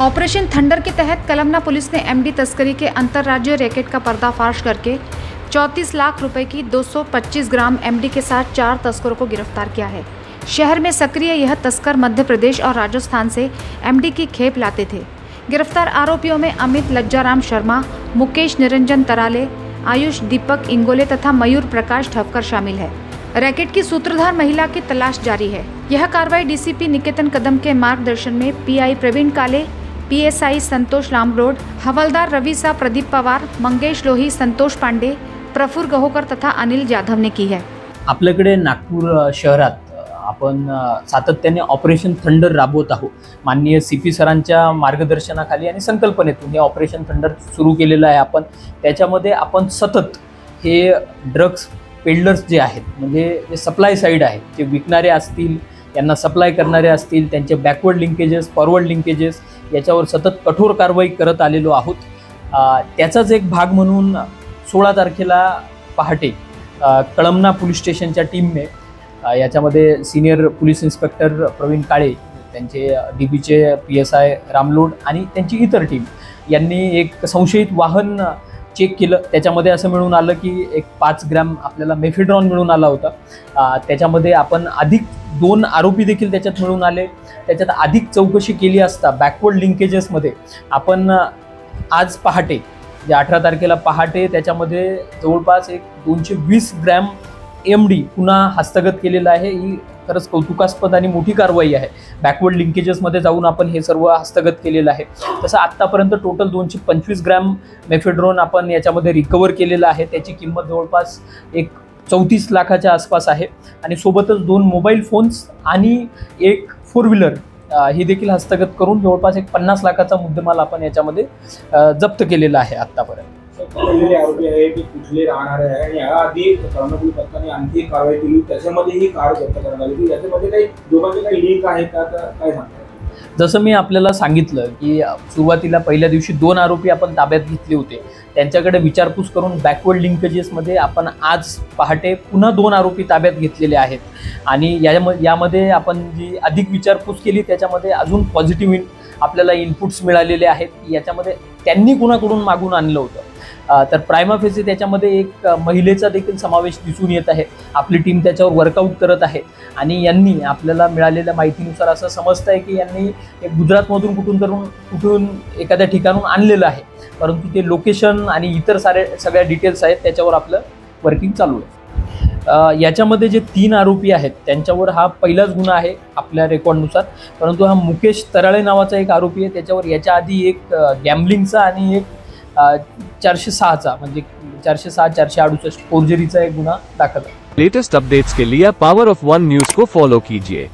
Operation thunder के तहत Kalamna police ने MD तस्करी के अंतर्राज्यीय रैकेट का पर्दाफाश करके 34 लाख रुपए की 225 ग्राम एमडी के साथ 4 तस्करों को गिरफ्तार किया है। शहर में सक्रिय यह तस्कर मध्य प्रदेश और राजस्थान से एमडी की खेप लाते थे। गिरफ्तार आरोपियों में अमित लज्जाराम शर्मा, मुकेश निरंजन तराले, आयुष दीपक इंगोले तथा मयूर प्रकाश ठवकर शामिल है। रैकेट की सूत्रधार महिला की तलाश जारी है। यह कार्रवाई डीसीपी निकेतन कदम के मार्गदर्शन में पीआई प्रवीण काले, पीएसआई संतोष लामरोड, हवलदार रवि सा, प्रदीप पवार, मंगेश लोही, संतोष पांडे, प्रफुर गहोकर तथा अनिल जाधव ने की है। आपल्याकडे नागपूर शहरात आपण सातत्याने ऑपरेशन थंडर राबवत आहोत। माननीय सीपी सरांच्या मार्गदर्शनाखाली आणि संकल्पनेतून हे ऑपरेशन थंडर सुरू केलेलं आहे। आपण त्याच्यामध्ये आपण सतत हे ड्रग्स पेडलर्स जे आहेत, म्हणजे जे सप्लाय साईड आहेत, जे विकणारे असतील, यांना सप्लाय करणारे असतील, त्यांचे बॅकवर्ड लिंकेजेस, फॉरवर्ड लिंकेजेस याच्यावर सतत कठोर कारवाई करत आलेलो आहोत। त्याचाच एक भाग म्हणून 16 तारखेला पहाटे कळमना पोलीस स्टेशनच्या टीमने याच्यामध्ये सिनियर पोलीस इन्स्पेक्टर प्रवीण काळे, त्यांचे डीबीचे पीएसआय रामलोड आणि त्यांची इतर टीम यांनी एक संशयित वाहन चेक केलं। त्याच्यामध्ये असं मिळून आलं की एक 5 ग्रॅम आपल्याला मेफेड्रॉन मिळून आला होता। त्याच्यामध्ये आपण अधिक 2 आरोपी देखील त्याच्यात मिळून आले। त्याच्यात अधिक चौकशी केली असता बॅकवर्ड लिंकेजेसमध्ये आपण आज पहाटे जे 18 तारखेला पहाटे त्याच्यामध्ये जवळपास एक 220 ग्रॅम एमडी पुन्हा हस्तगत केलेला आहे। ही खरंच कौतुकास्पद आणि मोठी कारवाई आहे। बॅकवर्ड लिंकेजेसमध्ये जाऊन आपण हे सर्व हस्तगत केलेलं आहे। तसं आत्तापर्यंत टोटल 225 ग्रॅम मेफेड्रॉन आपण याच्यामध्ये रिकवर केलेलं आहे। त्याची किंमत जवळपास एक 34 लाखाच्या आसपास आहे आणि सोबतच 2 मोबाईल फोन्स आणि एक 4 व्हीलर ही देखील हस्तगत करून जवळपास एक 50 लाखाचा मुद्देमाल आपण याच्यामध्ये जप्त केलेला आहे आत्तापर्यंत। पकडलेले आरोपी आहे की कुठले राहणारे आहे आणि याआधी कळमना पोलीस पथकाने आणखी एक कारवाई केली, त्याच्यामध्ये ही कार जप्त करण्यात आली। याच्यामध्ये काही दोघांचे काही लिंक आहे का, काय सांगता? जसं मी आपल्याला सांगितलं की सुरुवातीला पहिल्या दिवशी 2 आरोपी आपण ताब्यात घेतले होते। त्यांच्याकडे विचारपूस करून बॅकवर्ड लिंकेजेसमध्ये आपण आज पहाटे पुन्हा 2 आरोपी ताब्यात घेतलेले आहेत आणि यामध्ये आपण जी अधिक विचारपूस केली त्याच्यामध्ये अजून पॉझिटिव्ह आपल्याला इनपुट्स मिळालेले आहेत की याच्यामध्ये त्यांनी कुणाकडून मागून आणलं होतं। तर प्रायमा फेसी त्याच्यामध्ये एक महिलेचा देखील समावेश दिसून येत आहे। आपली टीम त्याच्यावर वर्कआउट करत आहे आणि यांनी आपल्याला मिळालेल्या माहितीनुसार असं समजतं आहे की यांनी एक गुजरातमधून कुठून एखाद्या ठिकाणून आणलेलं आहे, परंतु ते लोकेशन आणि इतर सगळ्या डिटेल्स आहेत त्याच्यावर आपलं वर्किंग चालू आहे। याच्यामध्ये जे 3 आरोपी आहेत त्यांच्यावर हा पहिलाच गुन्हा आहे आपल्या रेकॉर्डनुसार, परंतु हा मुकेश तराळे नावाचा एक आरोपी आहे। त्याच्यावर याच्या आधी एक गॅम्बलिंगचा आणि एक 406चा म्हणजे 406, 468 फोर्जरीचा एक गुन्हा दाखल है। लेटेस्ट अपडेट्स के लिए पावर ऑफ वन न्यूज को फॉलो कीजिए।